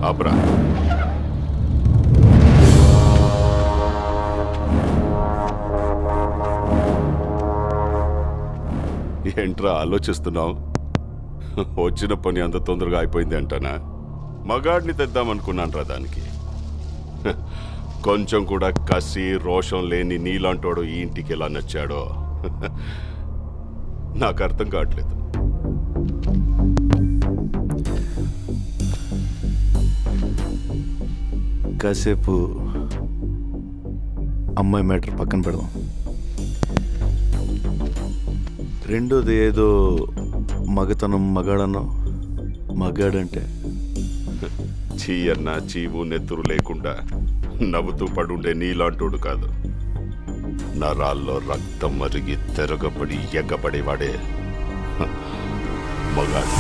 ఆపరా. ఏంట్రా ఆలోచిస్తున్నావు? వచ్చిన పని అంత తొందరగా అయిపోయింది అంటానా? మగాడిని తెద్దామనుకున్నాను రా దానికి. కొంచెం కూడా కసి రోషం లేని నీలాంటోడు ఈ ఇంటికి ఎలా నచ్చాడో నాకు అర్థం కావట్లేదు. కాసేపు అమ్మాయి మ్యాటర్ పక్కన పెడదాం. రెండోది ఏదో మగతనం మగాడనో. మగాడంటే చీ అన్న చీవు నెత్తురు లేకుండా నవ్వుతూ పడుండే నీలాంటోడు కాదు. నరాల్లో రక్తం మరిగి తెరగబడి ఎగ్గబడేవాడే మగాడు.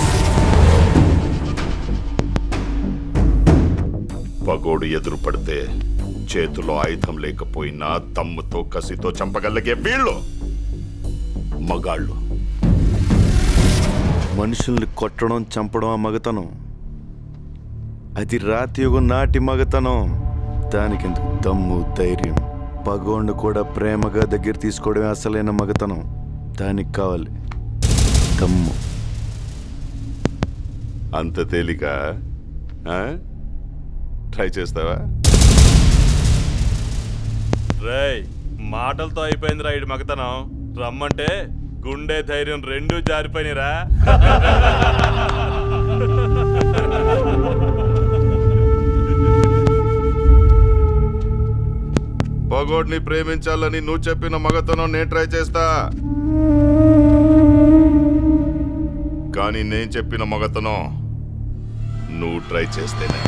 పగోడు ఎదురు పడితే చేతిలో ఆయుధం లేకపోయినా దమ్ముతో కసితో చంపగలిగే వీళ్ళు మగాళ్ళు. మనుషుల్ని కొట్టడం చంపడం ఆ మగతనం. అది రాతి యుగం నాటి మగతనం. దానికెందుకు దమ్ము ధైర్యం? పగోండు కూడా ప్రేమగా దగ్గర తీసుకోవడమే అసలైన మగతనం. దానికి కావాలి దమ్ము. అంత తేలిక? ట్రై చేస్తావా? రేయ్, మాటలతో అయిపోయింది రా ఇటు మగతనం. రమ్మంటే గుండె ధైర్యం రెండూ జారిపోయినరా. పగోడిని ప్రేమించాలని నువ్వు చెప్పిన మగతనం నేను ట్రై చేస్తా. కానీ నేను చెప్పిన మగతనం నువ్వు ట్రై చేస్తేనే.